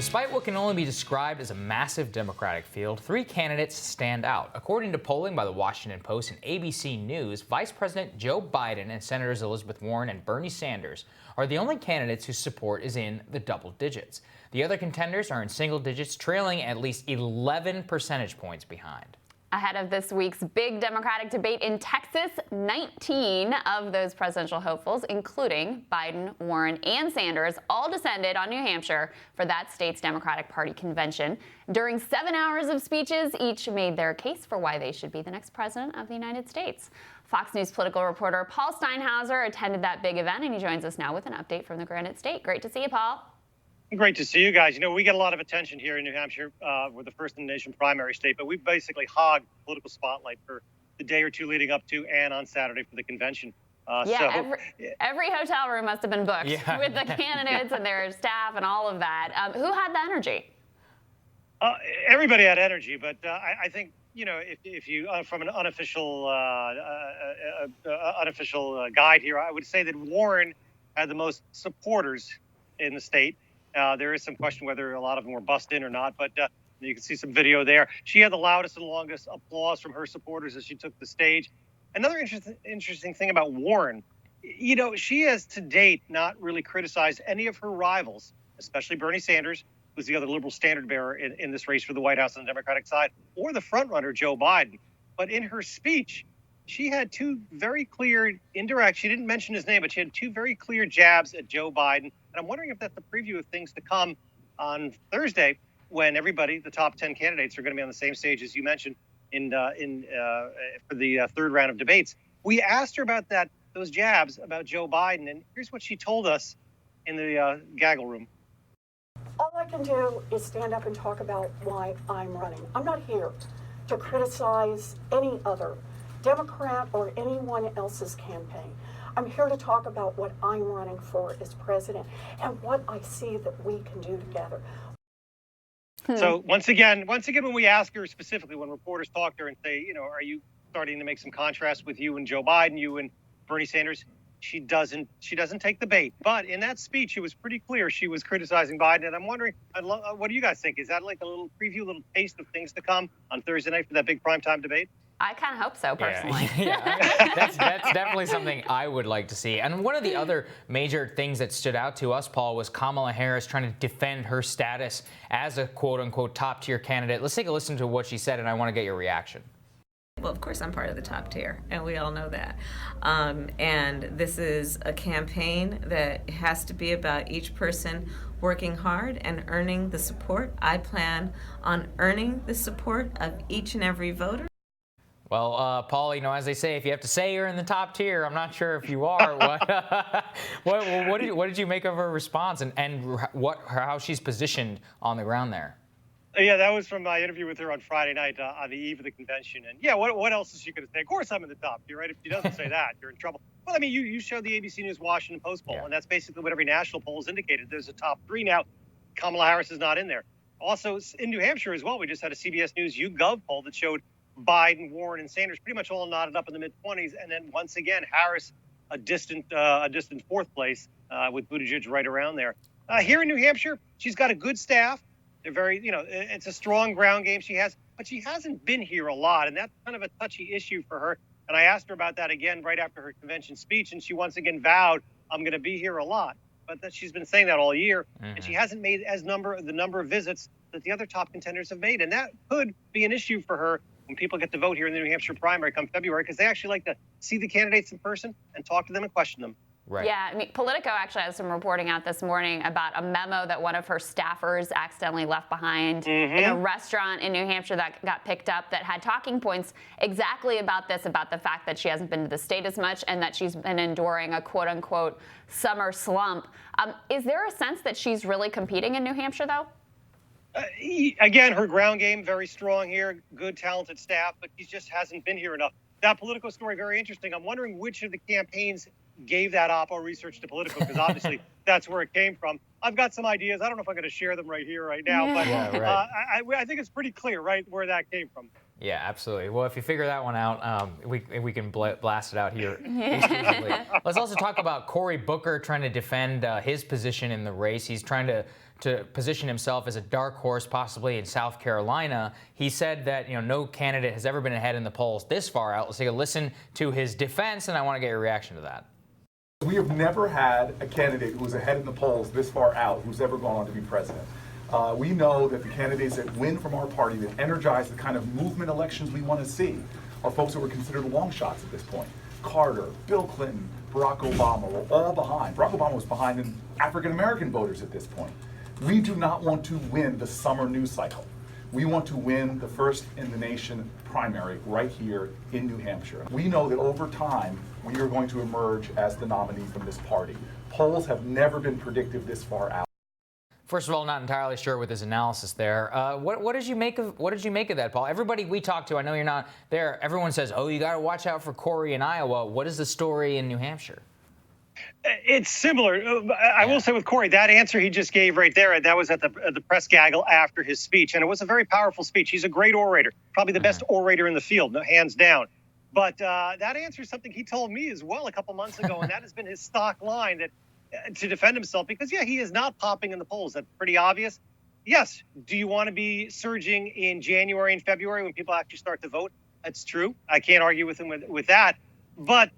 Despite what can only be described as a massive Democratic field, three candidates stand out. According to polling by the Washington Post and ABC News, Vice President Joe Biden and Senators Elizabeth Warren and Bernie Sanders are the only candidates whose support is in the double digits. The other contenders are in single digits, trailing at least 11 percentage points behind. Ahead of this week's big Democratic debate in Texas, 19 of those presidential hopefuls, including Biden, Warren, and Sanders, all descended on New Hampshire for that state's Democratic Party convention. During 7 hours of speeches, each made their case for why they should be the next president of the United States. Fox News political reporter Paul Steinhauser attended that big event, and he joins us now with an update from the Granite State. Great to see you, Paul. Great to see you guys. You know, we get a lot of attention here in New Hampshire. We're the first in the nation primary state, but we basically hogged the political spotlight for the day or two leading up to and on Saturday for the convention. Every hotel room must have been booked with the candidates and their staff and all of that. Who had the energy? Everybody had energy, but I think, you know, if you, from an unofficial guide here, I would say that Warren had the most supporters in the state. There is some question whether a lot of them were bussed in or not, but you can see some video there. She had the loudest and longest applause from her supporters as she took the stage. Another interesting thing about Warren, you know, she has to date not really criticized any of her rivals, especially Bernie Sanders, who's the other liberal standard bearer in this race for the White House on the Democratic side, or the frontrunner, Joe Biden. But in her speech, she had two very clear indirect, she didn't mention his name, but she had two very clear jabs at Joe Biden. And I'm wondering if that's a preview of things to come on Thursday when everybody, the top 10 candidates, are going to be on the same stage, as you mentioned, for the third round of debates. We asked her about those jabs about Joe Biden, and here's what she told us in the gaggle room. All I can do is stand up and talk about why I'm running. I'm not here to criticize any other Democrat or anyone else's campaign. I'm here to talk about what I'm running for as president and what I see that we can do together. So once again, when we ask her specifically, when reporters talk to her and say, you know, are you starting to make some contrast with you and Joe Biden, you and Bernie Sanders? She doesn't take the bait. But in that speech, it was pretty clear she was criticizing Biden. And I'm wondering, what do you guys think? Is that like a little preview, a little taste of things to come on Thursday night for that big primetime debate? I kind of hope so, personally. That's definitely something I would like to see. And one of the other major things that stood out to us, Paul, was Kamala Harris trying to defend her status as a quote-unquote top-tier candidate. Let's take a listen to what she said, and I want to get your reaction. Well, of course, I'm part of the top tier, and we all know that. And this is a campaign that has to be about each person working hard and earning the support. I plan on earning the support of each and every voter. Well, Paul, you know, as they say, if you have to say you're in the top tier, I'm not sure if you are. What did you make of her response and how she's positioned on the ground there? Yeah, that was from my interview with her on Friday night on the eve of the convention. And yeah, what else is she going to say? Of course I'm in the top tier, right? If she doesn't say that, you're in trouble. Well, I mean, you showed the ABC News Washington Post poll, and that's basically what every national poll has indicated. There's a top three now. Kamala Harris is not in there. Also, in New Hampshire as well, we just had a CBS News YouGov poll that showed Biden, Warren, and Sanders pretty much all knotted up in the mid-20s. And then once again, Harris, a distant fourth place with Buttigieg right around there. Here in New Hampshire, she's got a good staff. They're very, you know, it's a strong ground game she has, but she hasn't been here a lot. And that's kind of a touchy issue for her. And I asked her about that again right after her convention speech. And she once again vowed, I'm going to be here a lot. But that she's been saying that all year. Mm-hmm. And she hasn't made the number of visits that the other top contenders have made. And that could be an issue for her when people get to vote here in the New Hampshire primary come February, because they actually like to see the candidates in person and talk to them and question them. Right. Yeah, I mean, Politico actually has some reporting out this morning about a memo that one of her staffers accidentally left behind in a restaurant in New Hampshire that got picked up that had talking points exactly about this, about the fact that she hasn't been to the state as much and that she's been enduring a quote-unquote summer slump. Is there a sense that she's really competing in New Hampshire, though? Again, her ground game, very strong here, good, talented staff, but she just hasn't been here enough. That Politico story, very interesting. I'm wondering which of the campaigns gave that oppo research to Politico, because obviously that's where it came from. I've got some ideas. I don't know if I'm going to share them right here, right now, but I think it's pretty clear, right, where that came from. Yeah, absolutely. Well, if you figure that one out, we can blast it out here exclusively. Let's also talk about Cory Booker trying to defend his position in the race. He's trying to to position himself as a dark horse, possibly in South Carolina. He said that no candidate has ever been ahead in the polls this far out. Let's take a listen to his defense, and I want to get your reaction to that. We have never had a candidate who was ahead in the polls this far out who's ever gone on to be president. We know that the candidates that win from our party, that energize the kind of movement elections we want to see, are folks that were considered long shots at this point. Carter, Bill Clinton, Barack Obama were all behind. Barack Obama was behind in African-American voters at this point. We do not want to win the summer news cycle. We want to win the first in the nation primary right here in New Hampshire. We know that over time, we are going to emerge as the nominee from this party. Polls have never been predictive this far out. First of all, not entirely sure with his analysis there. What did you make of that, Paul? Everybody we talk to, I know you're not there. Everyone says, "Oh, you got to watch out for Corey in Iowa." What is the story in New Hampshire? It's similar. I will say with Corey, that answer he just gave right there, that was at the press gaggle after his speech, and it was a very powerful speech. He's a great orator, probably the best orator in the field, hands down. But that answer is something he told me as well a couple months ago, and that has been his stock line that to defend himself, because he is not popping in the polls. That's pretty obvious. Yes. Do you want to be surging in January and February when people actually start to vote? That's true. I can't argue with him with that. But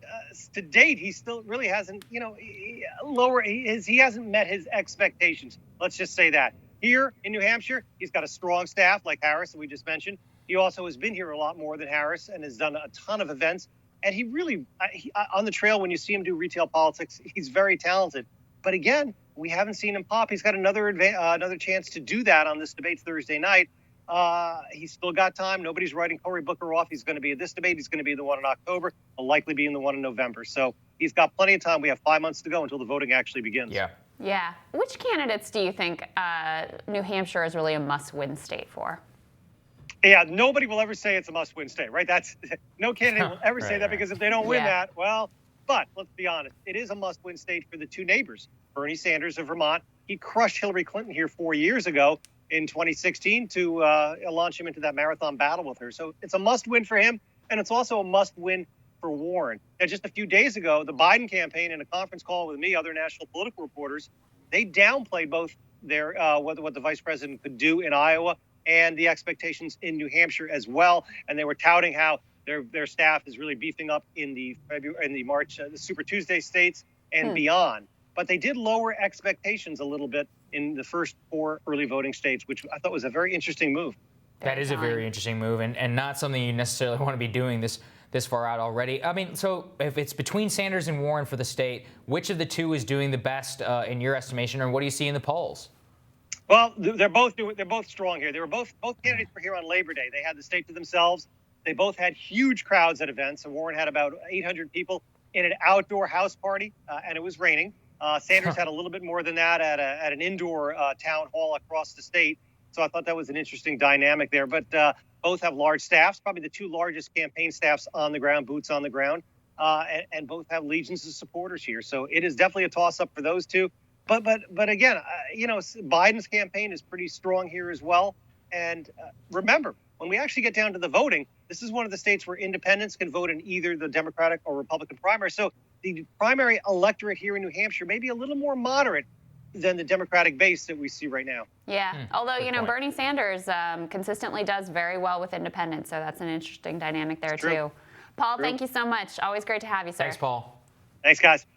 to date, he still really hasn't, he hasn't met his expectations. Let's just say that. Here in New Hampshire, he's got a strong staff like Harris, that we just mentioned. He also has been here a lot more than Harris and has done a ton of events. And he really, on the trail, when you see him do retail politics, he's very talented. But again, we haven't seen him pop. He's got another chance to do that on this debate Thursday night. He's still got time. Nobody's writing Cory Booker off. He's going to be at this debate. He's going to be the one in October. He'll likely be in the one in November. So he's got plenty of time. We have 5 months to go until the voting actually begins. Yeah. Which candidates do you think New Hampshire is really a must-win state for? Yeah, nobody will ever say it's a must-win state, right? No candidate will ever say that, because if they don't win that, but let's be honest, it is a must-win state for the two neighbors. Bernie Sanders of Vermont, he crushed Hillary Clinton here 4 years ago in 2016 to launch him into that marathon battle with her. So it's a must-win for him, and it's also a must-win for Warren. Now, just a few days ago, the Biden campaign, in a conference call with me, other national political reporters, they downplayed both their what the vice president could do in Iowa and the expectations in New Hampshire as well. And they were touting how their staff is really beefing up in the March, the Super Tuesday states and beyond. But they did lower expectations a little bit in the first 4 early voting states, which I thought was a very interesting move. That is a very interesting move, and not something you necessarily want to be doing this far out already. I mean, so if it's between Sanders and Warren for the state, which of the two is doing the best in your estimation, or what do you see in the polls? Well, they're both strong here. They were both candidates were here on Labor Day. They had the state to themselves. They both had huge crowds at events. And Warren had about 800 people in an outdoor house party, and it was raining. Sanders had a little bit more than that at an indoor town hall across the state. So I thought that was an interesting dynamic there. But both have large staffs, probably the two largest campaign staffs on the ground, boots on the ground, and both have legions of supporters here. So it is definitely a toss-up for those two. But again, Biden's campaign is pretty strong here as well. And remember, when we actually get down to the voting, this is one of the states where independents can vote in either the Democratic or Republican primary. So the primary electorate here in New Hampshire may be a little more moderate than the Democratic base that we see right now. Yeah, although, Bernie Sanders consistently does very well with independents. So that's an interesting dynamic there, too. Paul, thank you so much. Always great to have you, sir. Thanks, Paul. Thanks, guys.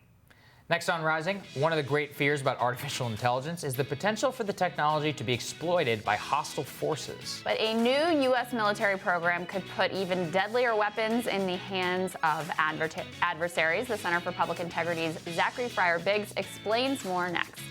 Next on Rising, one of the great fears about artificial intelligence is the potential for the technology to be exploited by hostile forces. But a new U.S. military program could put even deadlier weapons in the hands of adversaries. The Center for Public Integrity's Zachary Fryer-Biggs explains more next.